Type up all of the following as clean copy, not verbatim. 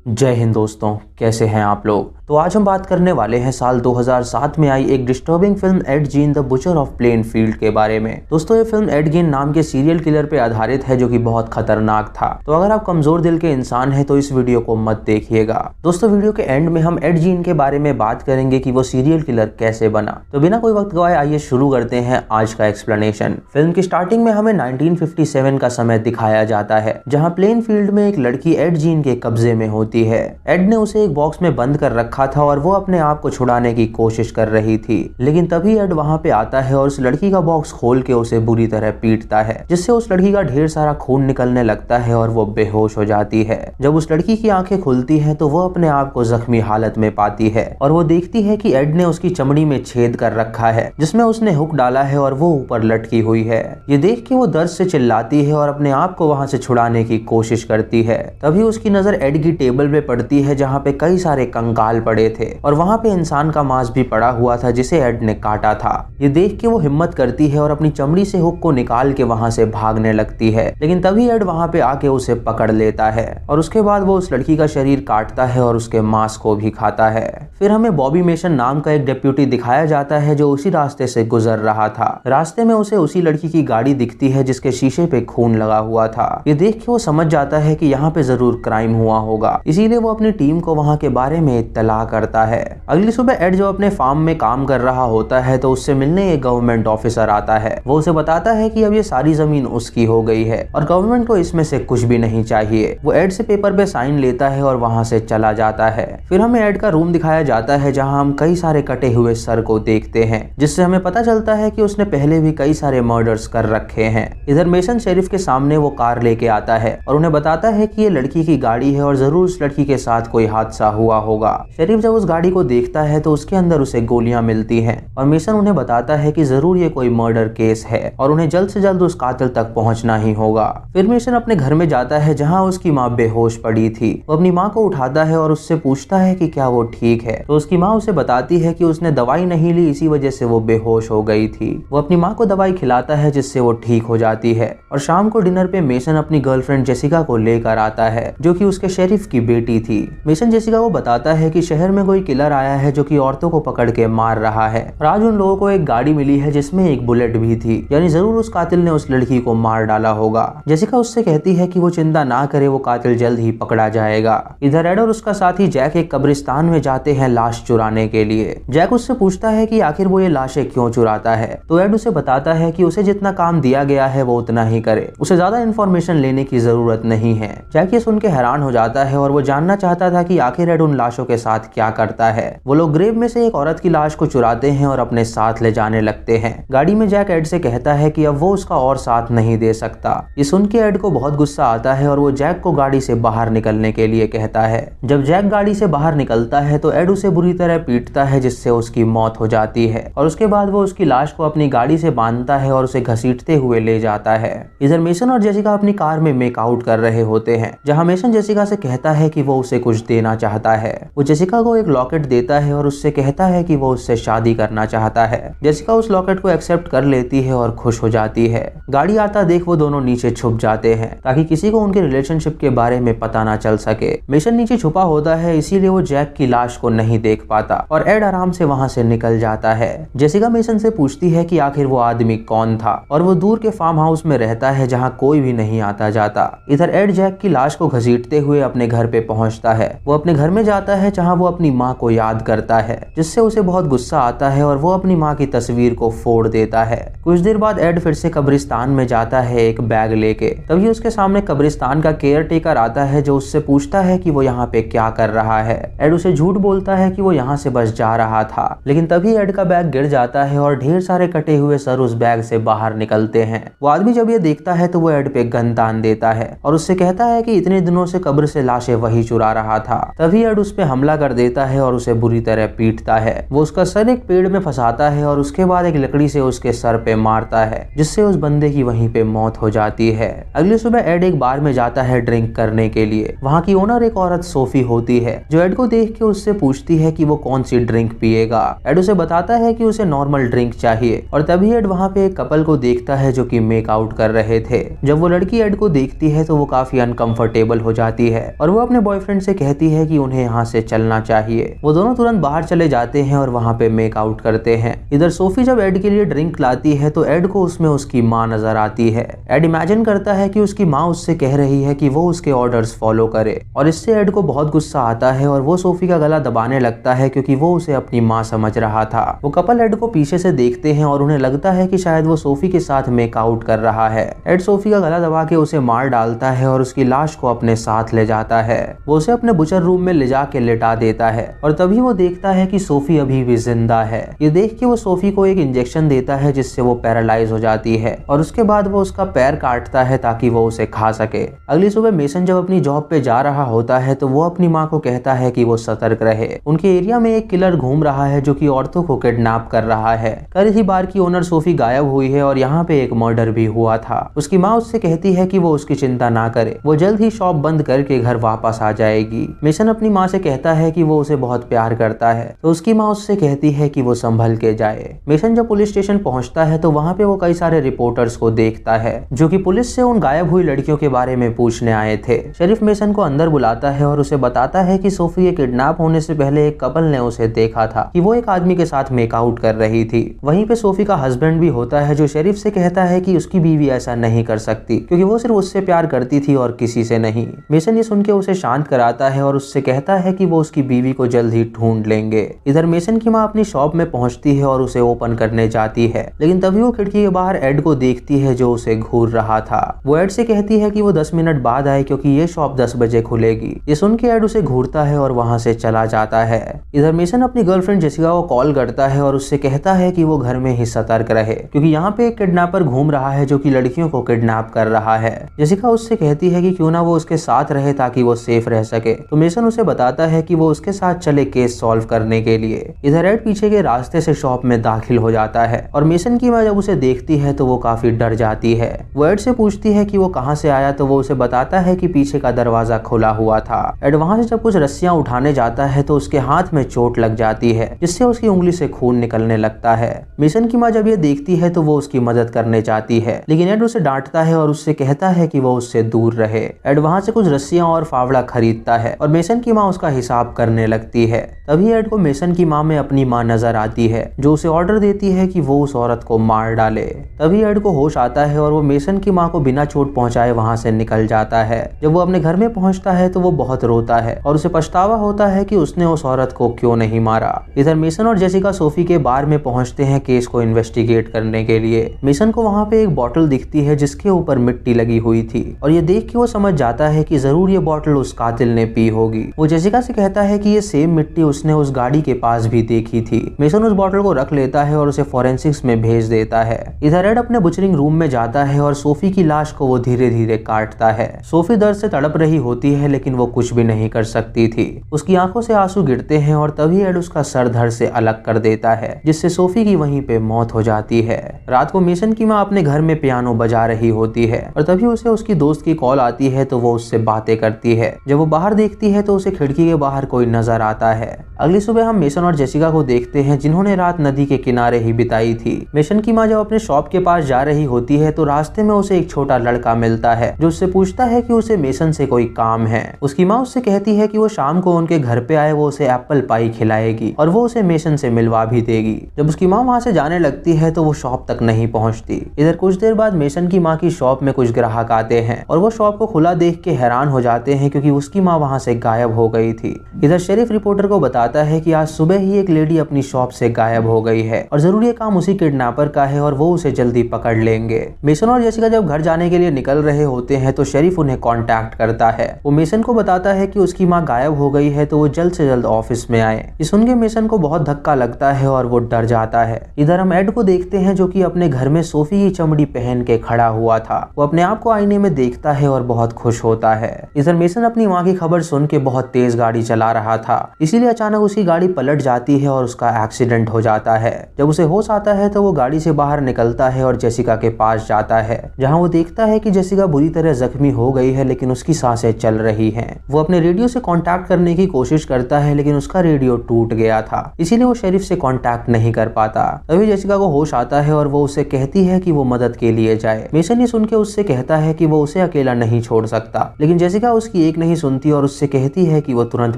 जय हिंद दोस्तों, कैसे हैं आप लोग। तो आज हम बात करने वाले हैं साल 2007 में आई एक disturbing film Ed Gein the butcher of Plainfield के बारे में। दोस्तों ये फिल्म एड गेन नाम के सीरियल किलर पे आधारित है जो कि बहुत खतरनाक था। तो अगर आप कमजोर दिल के इंसान हैं तो इस वीडियो को मत देखिएगा। दोस्तों वीडियो के एंड में हम एड जीन के बारे में बात करेंगे कि वो सीरियल किलर कैसे बना। तो बिना कोई वक्त गवाए आइए शुरू करते हैं आज का एक्सप्लेनेशन। फिल्म की स्टार्टिंग में हमें 1957 का समय दिखाया जाता है जहाँ प्लेनफील्ड में एक लड़की एड जीन के कब्जे में होती है। एड ने उसे एक बॉक्स में बंद कर रखा था और वो अपने आप को छुड़ाने की कोशिश कर रही थी, लेकिन तभी एड वहां पे आता है और उस लड़की का बॉक्स खोल के उसे बुरी तरह पीटता है, जिससे उस लड़की का ढेर सारा खून निकलने लगता है और वो बेहोश हो जाती है। जब उस लड़की की आंखें खुलती हैं तो वो अपने आप को जख्मी हालत में पाती है और वो देखती है कि एड ने उसकी चमड़ी में छेद कर रखा है जिसमें उसने हुक डाला है और वो ऊपर लटकी हुई है। ये देख के वो दर्द से चिल्लाती है और अपने आप को वहां से छुड़ाने की कोशिश करती है। तभी उसकी नजर एड की टेबल पे पड़ती है जहाँ पे कई सारे कंकाल पड़े थे और वहाँ पे इंसान का मांस भी पड़ा हुआ था जिसे एड ने काटा था। ये देख के वो हिम्मत करती है और अपनी चमड़ी से हुक को निकाल के वहाँ से भागने लगती है, लेकिन तभी एड वहाँ पे आके उसे पकड़ लेता है और उसके बाद वो उस लड़की का शरीर काटता है और उसके मांस को भी खाता है। फिर हमें बॉबी मेसन नाम का एक डिप्यूटी दिखाया जाता है जो उसी रास्ते से गुजर रहा था। रास्ते में उसे उसी लड़की की गाड़ी दिखती है जिसके शीशे पे खून लगा हुआ था। ये देख के वो समझ जाता है कि यहाँ पे जरूर क्राइम हुआ होगा, इसीलिए वो अपनी टीम को वहाँ के बारे में इत्तला करता है। अगली सुबह एड जब अपने फार्म में काम कर रहा होता है तो उससे मिलने एक गवर्नमेंट ऑफिसर आता है। वो उसे बताता है कि अब ये सारी जमीन उसकी हो गई है और गवर्नमेंट को इसमें से कुछ भी नहीं चाहिए। वो एड से पेपर पे साइन लेता है और वहाँ से चला जाता है। फिर हमें एड का रूम दिखाया जाता है जहाँ हम कई सारे कटे हुए सर को देखते हैं, जिससे हमें पता चलता है कि उसने पहले भी कई सारे मर्डर्स कर रखे हैं। इधर मेसन शेरिफ के सामने वो कार लेके आता है और उन्हें बताता है कि ये लड़की की गाड़ी है और जरूर उस लड़की के साथ कोई हादसा हुआ होगा। शेरिफ जब उस गाड़ी को देखता है तो उसके अंदर उसे गोलियां मिलती हैं और मेसन उन्हें बताता है कि जरूर ये कोई मर्डर केस है और उन्हें जल्द से जल्द उस कातिल तक पहुंचना ही होगा। फिर मेसन अपने घर में जाता है जहां उसकी माँ बेहोश पड़ी थी। वो अपनी माँ को उठाता है और उससे पूछता है कि क्या वो ठीक है, तो उसकी माँ उसे बताती है कि उसने दवाई नहीं ली, इसी वजह से वो बेहोश हो गई थी। वो अपनी माँ को दवाई खिलाता है जिससे वो ठीक हो जाती है और शाम को डिनर पे मेसन अपनी गर्लफ्रेंड जेसिका को लेकर आता है जो कि उसके शेरिफ की बेटी थी। मेसन जेसिका को बताता है कि शहर में कोई किलर आया है जो कि औरतों को पकड़ के मार रहा है और आज उन लोगों को एक गाड़ी मिली है जिसमें एक बुलेट भी थी, यानी जरूर उस कातिल ने उस लड़की को मार डाला होगा। जेसिका उससे कहती है कि वो चिंता ना करे, वो कातिल जल्द ही पकड़ा जाएगा। इधर एड और उसका साथी जैक एक कब्रिस्तान में जाते हैं लाश चुराने के लिए। जैक उससे पूछता है कि आखिर वो ये लाशें क्यों चुराता है, तो एड उसे बताता है कि उसे जितना काम दिया गया है वो उतना ही करे, उसे ज्यादा इन्फॉर्मेशन लेने की जरूरत नहीं है। जैक ये सुन के हैरान हो जाता है और वो जानना चाहता था कि आखिर एड उन लाशों के साथ क्या करता है। वो लोग ग्रेव में से एक औरत की लाश को चुराते हैं और अपने साथ ले जाने लगते हैं। गाड़ी में जैक एड से कहता है कि अब वो उसका और साथ नहीं दे सकता। ये सुन के एड को बहुत गुस्सा आता है और वो जैक को गाड़ी से बाहर निकलने के लिए कहता है। जब जैक गाड़ी से बाहर निकलता है तो एड उसे बुरी तरह पीटता है जिससे उसकी मौत हो जाती है और उसके बाद वो उसकी लाश को अपनी गाड़ी से बांधता है और उसे घसीटते हुए ले जाता है। इधर मेसन और जेसिका अपनी कार में मेकआउट कर रहे होते हैं जहाँ मेसन जेसिका से कहता है कि वो उसे कुछ देना चाहता है। वो जेसिका को एक लॉकेट देता है और उससे कहता है कि वो उससे शादी करना चाहता है। जेसिका उस लॉकेट को एक्सेप्ट कर लेती है और खुश हो जाती है। गाड़ी आता देख वो दोनों नीचे छुप जाते हैं ताकि किसी को उनके रिलेशनशिप के बारे में पता ना चल सके। मेसन नीचे छुपा होता है इसीलिए वो जैक की लाश को नहीं देख पाता और एड आराम से वहां से निकल जाता है। जेसिका मेसन से पूछती है कि आखिर वो आदमी कौन था और वो दूर के फार्म हाउस में रहता है जहाँ कोई भी नहीं आता जाता। इधर एड जैक की लाश को घसीटते हुए अपने घर पे पहुंचता है। वो अपने घर में जाता है जहाँ वो अपनी माँ को याद करता है जिससे उसे बहुत गुस्सा आता है और वो अपनी माँ की तस्वीर को फोड़ देता है। कुछ देर बाद एड फिर से कब्रिस्तान में जाता है एक बैग लेके। तभी उसके सामने कब्रिस्तान का केयर टेकर आता है जो उससे पूछता है कि वो यहाँ पे क्या कर रहा है। एड उसे झूठ बोलता है कि वो यहाँ से बस जा रहा था, लेकिन तभी एड का बैग गिर जाता है और ढेर सारे कटे हुए सर उस बैग से बाहर निकलते हैं। वो आदमी जब ये देखता है तो वो एड पे गन तान देता है और उससे कहता है कि इतने दिनों से कब्र से लाशें वही चुरा रहा था। तभी एड उस पे हमला कर देता है और उसे बुरी तरह पीटता है। वो उसका सर एक पेड़ में फंसाता है और उसके बाद एक लकड़ी से उसके सर पे मारता है जिससे उस बंदे की वहीं पे मौत हो जाती है। अगली सुबह एड एक बार में जाता है ड्रिंक करने के लिए। वहाँ की ओनर एक औरत सोफी होती है जो एड को देख के उससे पूछती है कि वो कौन सी ड्रिंक पिएगा। एड उसे बताता है कि उसे नॉर्मल ड्रिंक चाहिए और तभी एड वहाँ पे एक कपल को देखता है जो कि मेक आउट कर रहे थे। जब वो लड़की एड को देखती है तो वो काफी अनकंफर्टेबल हो जाती है और वो अपने बॉयफ्रेंड से कहती है कि उन्हें यहाँ से चलना चाहिए। वो दोनों तुरंत बाहर चले जाते हैं और वहाँ पे मेक आउट करते हैं। इधर सोफी जब एड के लिए ड्रिंक लाती है तो एड को उसमें उसकी माँ नजर आती है। एड इमेजिन करता है कि उसकी माँ उससे कह रही है कि वो उसके ऑर्डर्स फॉलो करे और इससे एड को बहुत गुस्सा आता है और वो सोफी का गला दबाने लगता है क्योंकि वो उसे अपनी माँ समझ रहा था। वो कपल एड को पीछे से देखते हैं और उन्हें लगता है कि शायद वो सोफी के साथ मेक आउट कर रहा है। एड सोफी का गला दबा के उसे मार डालता है और उसकी लाश को अपने साथ ले जाता है। वो उसे अपने बुचर रूम में ले जाके लिटा देता है और तभी वो देखता है कि सोफी अभी भी जिंदा है। ये देख के वो सोफी को एक इंजेक्शन देता है जिससे वो पैरालाइज हो जाती है और उसके बाद वो उसका पैर काटता है ताकि वो उसे खा सके। अगली सुबह मेसन जब अपनी जॉब पे जा रहा होता है तो वो अपनी माँ को कहता है कि वो सतर्क रहे। उनके एरिया में एक किलर घूम रहा है जो कि औरतों को किडनैप कर रहा है। कल ही बार की ओनर सोफी गायब हुई है और यहाँ पे एक मर्डर भी हुआ था। उसकी माँ उससे कहती है कि वो उसकी चिंता ना करे, वो जल्द ही शॉप बंद करके घर वापस आ जाएगी। मेसन अपनी माँ से कहता है कि वो उसे बहुत प्यार करता है तो उसकी माँ उससे कहती है कि वो संभल के जाए। मेसन जब पुलिस स्टेशन पहुंचता है तो वहाँ पे वो कई सारे रिपोर्टर्स को देखता है जो कि पुलिस से उन गायब हुई लड़कियों के बारे में पूछने आए थे। शरीफ मेसन को अंदर बुलाता है और उसे बताता है कि सोफी के किडनैप होने से पहले एक कपल ने उसे देखा था कि वो एक आदमी के साथ मेक आउट कर रही थी। वहीं पे सोफी का हस्बैंड भी होता है जो शरीफ से कहता है कि उसकी बीवी ऐसा नहीं कर सकती क्योंकि वो सिर्फ उससे प्यार करती थी और किसी से नहीं। मेसन ये सुन के उसे शांत कराता है और उससे कहता है कि वो उसकी बीवी को जल्द ही ढूंढ लेंगे। इधर मेसन की माँ अपनी शॉप में पहुंचती है और उसे ओपन करने जाती है लेकिन तभी वो खिड़की के बाहर एड को देखती है जो उसे घूर रहा था। वो एड से कहती है कि वो 10 मिनट बाद आए क्योंकि ये शॉप 10 बजे खुलेगी। ये सुन के एड उसे घूरता है और वहां से चला जाता है। इधर मेसन अपनी गर्लफ्रेंड जेसिका को कॉल करता है और उससे कहता है कि वो घर में ही सतर्क रहे क्योंकि यहाँ पे एक किडनैपर घूम रहा है जो कि लड़कियों को किडनैप कर रहा है। जेसिका उससे कहती है कि क्यों ना वो उसके साथ रहे ताकि वो सेफ रह सके तो मेसन उसे बताता है कि वो उसके साथ चले केस सॉल्व करने के लिए। इधर एड पीछे के रास्ते से शॉप में दाखिल हो जाता है और मेसन की माँ जब उसे देखती है तो वो काफी डर जाती है। वो एड से पूछती है कि वो कहाँ से आया तो वो उसे बताता है कि पीछे का दरवाजा खुला हुआ था। एड वहां से जब कुछ रस्सियां उठाने जाता है तो उसके हाथ में चोट लग जाती है जिससे उसकी उंगली से खून निकलने लगता है। मेसन की माँ जब ये देखती है तो वो उसकी मदद करने चाहती है लेकिन एड उसे डांटता है और उससे कहता है कि वो उससे दूर रहे। एड वहां से कुछ रस्सियां और फावड़ा खरीदता है और मेसन की माँ उसका हिसाब करने लगती है। तभी एड को मेसन की माँ में अपनी माँ नजर आती है जो उसे ऑर्डर देती है कि वो उस औरत को मार डाले। तभी एड को होश आता है और वो मेसन की माँ को बिना चोट पहुंचाए वहां से निकल जाता है। जब वो अपने घर में पहुंचता है तो वो बहुत रोता है और उसे पछतावा होता है कि उसने उस औरत को क्यों नहीं मारा। इधर मेसन और जेसिका सोफी के बार में पहुंचते हैं केस को इन्वेस्टिगेट करने के लिए। मेसन को वहां पे एक बोतल दिखती है जिसके ऊपर मिट्टी लगी हुई थी और ये देख के वो समझ जाता है कि जरूर ये बोतल उस कातिल ने पी होगी। वो जेसिका से कहता है कि ये सेम मिट्टी उसने उस गाड़ी के पास भी देखी थी। मेसन उस बोतल को रख लेता है और उसे फोरेंसिक्स में भेज देता है। इधर एड अपने बुचरिंग रूम में जाता है और सोफी की लाश को वो धीरे धीरे काटता है। सोफी दर्द से तड़प रही होती है लेकिन वो कुछ भी नहीं कर सकती थी। उसकी आंखों से आंसू गिरते हैं और तभी एड उसका सर धड़ से अलग कर देता है जिससे सोफी की वहीं पे मौत हो जाती है। रात को मेसन की माँ अपने घर में पियानो बजा रही होती है और तभी उसे उसकी दोस्त की कॉल आती है तो वो उससे बातें करती है। जब वो बाहर देखती है तो उसे खिड़की के बाहर कोई नजर आता है। अगली सुबह हम मेसन और जेसिका को देखते हैं जिन्होंने रात नदी के किनारे ही बिताई थी। मेसन की माँ जब अपने शॉप के पास जा रही होती है तो रास्ते में उसे एक छोटा लड़का मिलता है जो उससे पूछता है कि उसे मेसन से कोई काम है। उसकी माँ उससे कहती है कि वो शाम को उनके घर पे आए, वो उसे एप्पल पाई खिलाएगी और वो उसे मेसन से मिलवा भी देगी। जब उसकी माँ वहाँ से जाने लगती है तो वो शॉप तक नहीं पहुँचती। इधर कुछ देर बाद मेसन की माँ की शॉप में कुछ ग्राहक आते हैं और वो शॉप को खुला देख के हैरान हो जाते हैं क्योंकि उसकी माँ वहाँ से गायब हो गई थी। इधर शेरिफ रिपोर्टर को बताता है कि आज सुबह ही एक लेडी अपनी शॉप से गायब हो गई है और जरूर ये काम उसी किडनैपर का है और वो उसे जल्दी पकड़ लेंगे। मेसन और जेसिका जब घर जाने के लिए निकल रहे होते हैं तो शेरिफ उन्हें कांटेक्ट करता है। वो मेसन को बताता है कि उसकी माँ गायब हो गई है तो वो जल्द से जल्द ऑफिस में आए। ये सुन के मेसन को बहुत धक्का लगता है और वो डर जाता है। इधर हम एड को देखते हैं जो कि अपने घर में सोफी की चमड़ी पहन के खड़ा हुआ था। वो अपने आप को आईने में देखता है और बहुत खुश होता है। इधर मेसन अपनी माँ की खबर सुन के बहुत तेज गाड़ी चला रहा था, इसीलिए अचानक अचानक उसकी गाड़ी पलट जाती है और उसका एक्सीडेंट हो जाता है। जब उसे होश आता है तो वो गाड़ी से बाहर निकलता है और जेसिका के पास जाता है, जहां वो देखता है कि जेसिका बुरी तरह जख्मी हो गई है लेकिन उसकी सांसें चल रही हैं। वो अपने रेडियो से कांटेक्ट करने की कोशिश करता है लेकिन उसका रेडियो टूट गया था, इसीलिए वो शेरिफ से कांटेक्ट नहीं कर पाता। तभी जेसिका को होश आता है और वो उसे कहती है कि वो मदद के लिए जाए। मेसन ये सुन के उससे कहता है कि वो उसे अकेला नहीं छोड़ सकता, लेकिन जेसिका उसकी एक नहीं सुनती और उससे कहती है कि वो तुरंत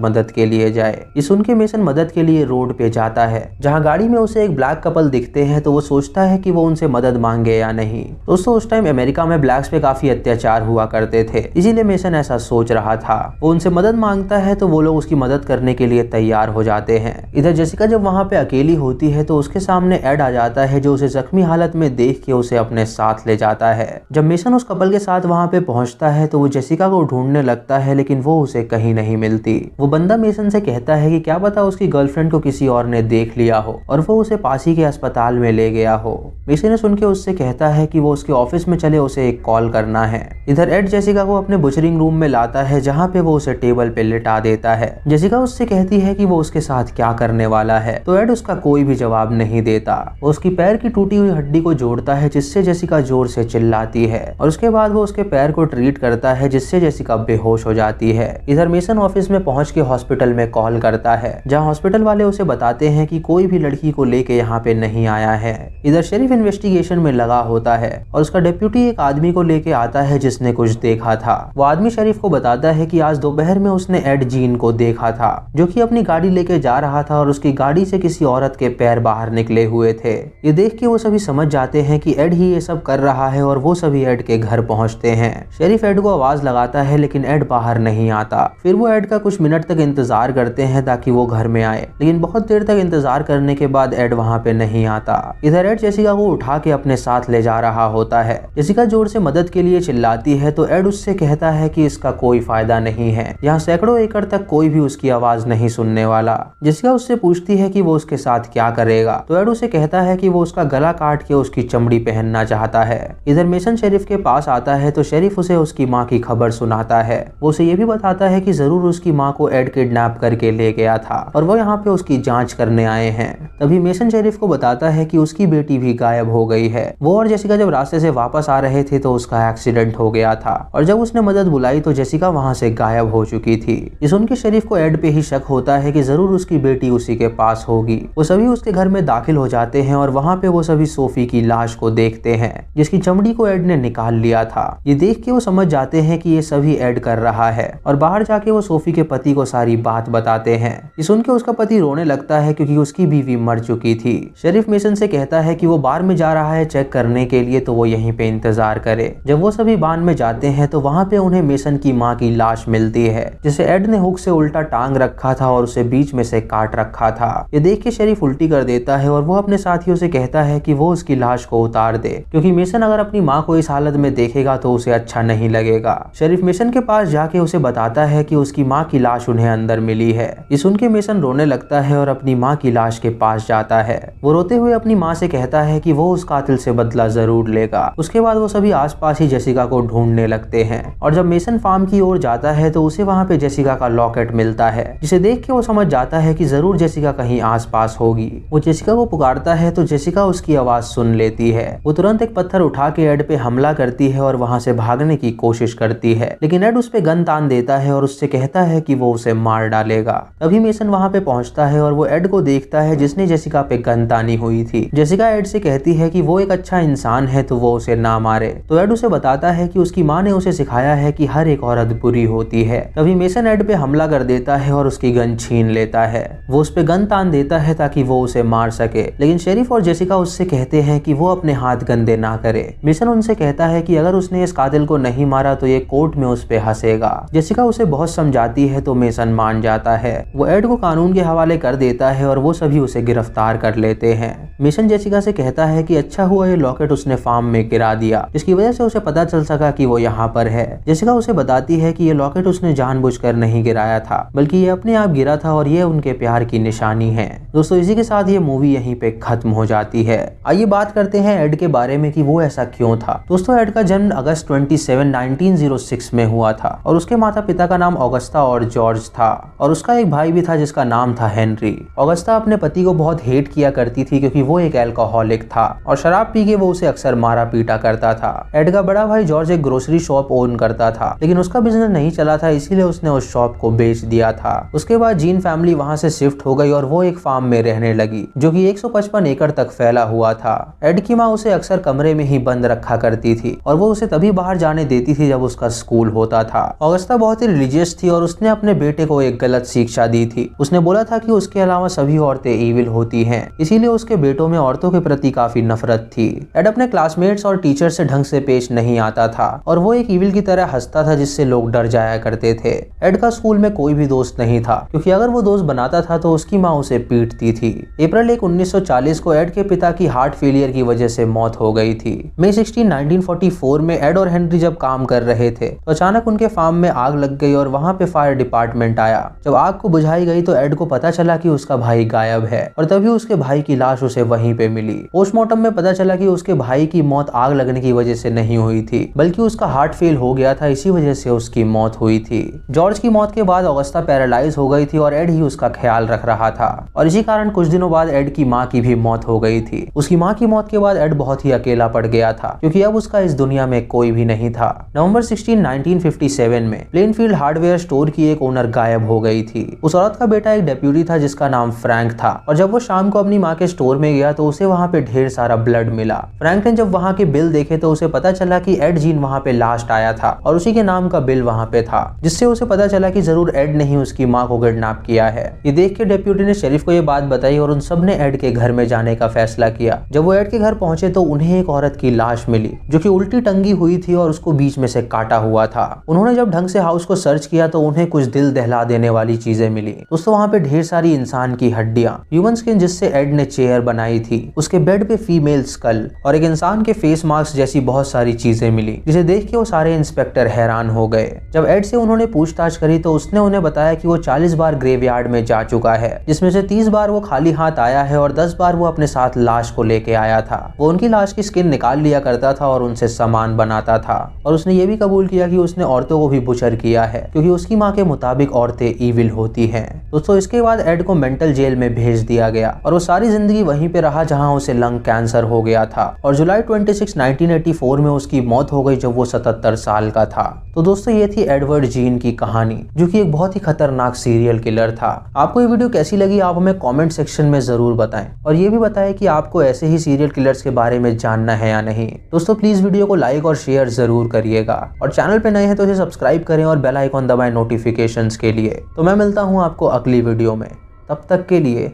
मदद के लिए जाए। ये सुन के मेसन मदद के लिए रोड पे जाता है, जहाँ गाड़ी में उसे एक ब्लैक कपल दिखते हैं तो वो सोचता है कि वो उनसे मदद मांगे या नहीं। दोस्तों उस टाइम अमेरिका में ब्लैक्स पे काफी अत्याचार हुआ करते थे, इसीलिए मेसन ऐसा सोच रहा था। वो उनसे मदद मांगता है तो वो लोग उसकी मदद करने के लिए तैयार हो जाते हैं। इधर जेसिका जब वहाँ पे अकेली होती है तो उसके सामने एड आ जाता है, जो उसे जख्मी हालत में देख के उसे अपने साथ ले जाता है। जब मेसन उस कपल के साथ वहाँ पे पहुँचता है तो वो जेसिका को ढूंढने लगता है, लेकिन वो उसे कहीं नहीं मिलती। वो बंदा मेसन से कहता है कि क्या पता उसकी गर्लफ्रेंड को किसी और ने देख लिया हो और वो उसे पास ही के अस्पताल में ले गया हो। मेसन ने सुन के उससे कहता है कि वो उसके ऑफिस में चले, उसे एक कॉल करना है। इधर एड जेसिका को अपने बुचरिंग रूम में लाता है, जहाँ पे वो उसे टेबल पे लिटा देता है। जेसिका उससे कहती है कि वो उसके साथ क्या करने वाला है, तो एड उसका कोई भी जवाब नहीं देता। वो उसकी पैर की टूटी हुई हड्डी को जोड़ता है, जिससे जेसिका जोर से चिल्लाती है और उसके बाद वो उसके पैर को ट्रीट करता है, जिससे जेसिका बेहोश हो जाती है। इधर मेसन ऑफिस में पहुंच के हॉस्पिटल में कॉल करता है, जहां हॉस्पिटल वाले उसे बताते हैं कि कोई भी लड़की को लेके यहाँ पे नहीं आया है। इधर शेरिफ इन्वेस्टिगेशन में लगा होता है और उसका डिप्यूटी एक आदमी को लेके आता है जिसने कुछ देखा था। वो आदमी शेरिफ को बताता है कि आज दोपहर में उसने एड जीन को देखा था, जो कि अपनी गाड़ी लेके जा रहा था और उसकी गाड़ी से किसी औरत के पैर बाहर निकले हुए थे। ये देख के वो सभी समझ जाते हैं कि एड ही ये सब कर रहा है और वो सभी एड के घर पहुंचते हैं। शेरिफ एड को आवाज लगाता है लेकिन एड बाहर नहीं आता। फिर वो एड का कुछ मिनट तक इंतजार करते हैं ताकि वो घर में आए, लेकिन बहुत देर तक इंतजार करने के बाद एड वहाँ पे नहीं आता। इधर एड जेसिका को उठा के अपने साथ ले जा रहा होता है। जेसिका जोर से मदद के लिए चिल्लाती है तो एड उससे कहता है कि इसका कोई फायदा नहीं है, यहाँ सैकड़ों एकड़ तक कोई भी उसकी आवाज नहीं सुनने वाला। जेसिका उससे पूछती है कि वो उसके साथ क्या करेगा, तो एड उसे कहता है कि वो उसका गला काट के उसकी चमड़ी पहनना चाहता है। इधर मेसन शेरिफ के पास आता है तो शेरिफ उसे उसकी माँ की खबर सुनाता है। वो उसे ये भी बताता है कि जरूर उसकी माँ को एड किडनैप करके ले गया था और वो यहाँ पे उसकी जांच करने आए हैं। तभी मेसन शेरिफ को बताता है कि उसकी बेटी भी गायब हो गई है। वो और जेसिका जब रास्ते से वापस आ रहे थे तो उसका एक्सीडेंट हो गया था और जब उसने मदद बुलाई तो जेसिका वहाँ से गायब हो चुकी थी। ये सुन के शेरिफ को एड पे ही शक होता है कि जरूर उसकी बेटी उसी के पास होगी। वो सभी उसके घर में दाखिल हो जाते हैं और वहाँ पे वो सभी सोफी की लाश को देखते हैं, जिसकी चमड़ी को एड ने निकाल लिया था। ये देख के वो समझ जाते हैं कि ये सभी एड कर रहा है और बाहर जाके वो सोफी के पति को सारी बात बताते हैं। ये सुन के उसका पति रोने लगता है क्योंकि उसकी बीवी मर चुकी थी। शेरिफ मेसन से कहता है कि वो बार में जा रहा है चेक करने के लिए, तो वो यहीं पे इंतजार करे। जब वो सभी बान में जाते हैं तो वहाँ पे उन्हें मेसन की माँ की लाश मिलती है, जिसे एड ने हुक से उल्टा टांग रखा था और उसे बीच में से काट रखा था। ये देख के शेरिफ उल्टी कर देता है और वो अपने साथियों से कहता है कि वो उसकी लाश को उतार दे, क्योंकि मेसन अगर अपनी माँ को इस हालत में देखेगा तो उसे अच्छा नहीं लगेगा। शेरिफ मेसन के पास जाके उसे बताता है कि उसकी माँ की लाश उन्हें अंदर मिली है। ये सुन के मेसन रोने लगता है और अपनी माँ की लाश के पास जाता है। वो रोते हुए अपनी माँ से कहता है कि वो उस कातिल से बदला जरूर लेगा। उसके बाद वो सभी आसपास ही जेसिका को ढूंढने लगते हैं और जब मेसन फार्म की ओर जाता है तो उसे वहाँ पे जेसिका का लॉकेट मिलता है, जिसे देख के वो समझ जाता है कि जरूर जेसिका कहीं आसपास होगी। वो जेसिका को पुकारता है तो जेसिका उसकी आवाज सुन लेती है। वो तुरंत एक पत्थर उठा के एड पे हमला करती है और वहाँ से भागने की कोशिश करती है, लेकिन एड उस पे गन तान देता है और उससे कहता है कि वो उसे मार डालेगा। तभी मेसन वहाँ पे पहुँचता है और वो एड को देखता है जिसने जेसिका पे गन तानी हुई थी। जेसिका एड से कहती है कि वो एक अच्छा इंसान है तो वो उसे ना मारे, तो एड उसे बताता है कि उसकी माँ ने उसे सिखाया है कि हर एक औरत बुरी होती है। तभी मेसन एड पे हमला कर देता है और उसकी गन छीन लेता है। वो उस पे गन तान देता है ताकि वो उसे मार सके, लेकिन शेरिफ और जेसिका उससे कहते हैं कि वो अपने हाथ गंदे ना करे। मेसन उनसे कहता है कि अगर उसने इस कातिल को नहीं मारा तो ये कोर्ट में उस पे हंसेगा। जेसिका उसे बहुत समझाती है तो मेसन मान जाता है। वो एड को कानून के हवाले कर देता है और वो सभी उसे गिरफ्तार कर लेते हैं। मेसन जेसिका से कहता है कि अच्छा हुआ ये लॉकेट उसने फार्म में गिरा दिया, जिसकी वजह से उसे पता चल सका कि वो यहाँ पर है। जेसिका उसे बताती है कि ये लॉकेट उसने जानबूझकर नहीं गिराया था, बल्कि ये अपने आप गिरा था और ये उनके प्यार की निशानी है। दोस्तों इसी के साथ ये मूवी यहीं पे खत्म हो जाती है। आइए बात करते हैं एड के बारे में कि वो ऐसा क्यों था। दोस्तों एड का जन्म अगस्त 27, 1906 में हुआ था और उसके माता पिता का नाम ऑगस्टा और जॉर्ज था और उसका एक भाई भी था था जिसका नाम था हेनरी। ऑगस्टा अपने पति को बहुत हेट किया करती थी क्योंकि वो एक अल्कोहलिक था और शराब पी के वो उसे अक्सर मारा पीटा करता था। एड का बड़ा भाई जॉर्ज एक ग्रोसरी शॉप ओन करता था, लेकिन उसका बिजनेस नहीं चला था, इसीलिए उसने उस शॉप को बेच दिया था। उसके बाद जीन फैमिली वहां से शिफ्ट हो गई और वो एक फार्म में रहने लगी जो कि 155 एकड़ तक फैला हुआ था। एड की माँ उसे अक्सर कमरे में ही बंद रखा करती थी और वो उसे तभी बाहर जाने देती थी जब उसका स्कूल होता था। ऑगस्टा बहुत ही रिलीजियस थी और उसने अपने बेटे को एक गलत शिक्षा दी थी। उसने बोला था कि उसके अलावा सभी औरतें ईविल होती हैं, इसीलिए उसके बेटों में औरतों के प्रति काफी नफरत थी। एड अपने क्लासमेट्स और टीचर से ढंग से पेश नहीं आता था और वो एक ईविल की तरह हंसता था जिससे लोग डर जाया करते थे। एड का स्कूल में कोई भी दोस्त नहीं था क्योंकि अगर वो दोस्त बनाता था तो उसकी माँ उसे पीटती थी। अप्रैल 1940 को एड के पिता की हार्ट फेलियर की वजह से मौत हो गई थी। मई 16, 1944 में एड और हेनरी जब काम कर रहे थे तो अचानक उनके फार्म में आग लग गई और वहां पे फायर डिपार्टमेंट आया। जब आग को बुझाई गई तो एड को पता चला कि उसका भाई गायब है और तभी उसके भाई की लाश उसे वहीं पे मिली। पोस्टमार्टम में पता चला कि उसके भाई की मौत आग लगने की वजह से नहीं हुई थी, बल्कि उसका हार्ट फेल हो गया था, इसी वजह से उसकी मौत हुई थी। जॉर्ज की मौत के बाद ऑगस्टा पैरालाइज हो गई थी और एड ही उसका ख्याल रख रहा था और इसी कारण कुछ दिनों बाद एड की माँ की भी मौत हो गई थी। उसकी माँ की मौत के बाद एड बहुत ही अकेला पड़ गया था क्योंकि अब उसका इस दुनिया में कोई भी नहीं था। नवंबर 16, 1957 में प्लेनफील्ड हार्डवेयर स्टोर की एक ओनर गायब हो गई थी। उस औरत का बेटा एक डेप्यूटी था जिसका नाम फ्रैंक था और जब वो शाम को अपनी माँ के स्टोर में गया तो उसे वहाँ पे ढेर सारा ब्लड मिला। फ्रैंक ने जब वहाँ के बिल देखे तो उसे पता चला कि एड जीन वहाँ पे लास्ट आया था और उसी के नाम का बिल वहाँ पे था, जिससे उसे पता चला कि जरूर एड ने ही उसकी माँ को किडनैप किया है। ये देख के डेप्यूटी ने शेरिफ को ये बात बताई और उन सब ने एड के घर में जाने का फैसला किया। जब वो एड के घर पहुंचे तो उन्हें एक औरत की लाश मिली जो कि उल्टी टंगी हुई थी और उसको बीच में से काटा हुआ था। उन्होंने जब ढंग से हाउस को सर्च किया तो उन्हें कुछ दिल दहला देने वाली चीजें मिली। दोस्तों वहाँ पे ढेर सारी इंसान की हड्डियां, ह्यूमन स्किन जिससे एड ने चेयर बनाई थी, उसके बेड पे फीमेल स्कल और एक इंसान के फेस मास्क जैसी बहुत सारी चीजें मिली, जिसे देख के वो सारे इंस्पेक्टर हैरान हो गए। जब एड से उन्होंने पूछताछ करी तो उसने उन्हें बताया कि वो 40 बार ग्रेवयार्ड में जा चुका है, जिसमें से 30 बार वो खाली हाथ आया है और 10 बार वो अपने साथ लाश को लेके आया था। वो उनकी लाश की स्किन निकाल लिया करता था और उनसे सामान बनाता था और उसने ये भी कबूल किया कि उसने औरतों को भी बुचर किया है क्योंकि उसकी माँ के मुताबिक औरतें ईविल होती हैं। दोस्तों इसके बाद एड को मेंटल जेल में भेज दिया गया और वो सारी जिंदगी वहीं पे रहा जहां उसे लंग कैंसर हो गया था और जुलाई 26, 1984 में उसकी मौत हो गई जब वो 77 साल का था। तो दोस्तों ये थी एडवर्ड जीन की कहानी जो कि एक बहुत ही खतरनाक सीरियल किलर था। आपको ये वीडियो कैसी लगी आप हमें कमेंट सेक्शन में जरूर बताएं और ये भी बताएं कि आपको ऐसे ही सीरियल किलर्स के बारे में जानना है या नहीं। दोस्तों प्लीज वीडियो को लाइक और शेयर जरूर करिएगा और चैनल पे नए हैं तो इसे सब्सक्राइब करें और बेल आइकॉन दबाएं नोटिफिकेशंस के लिए। तो मैं मिलता हूँ आपको अगली वीडियो में, तब तक के लिए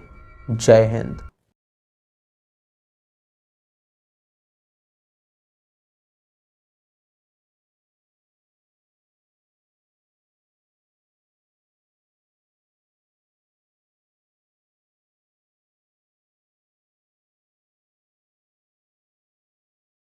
जय हिंद।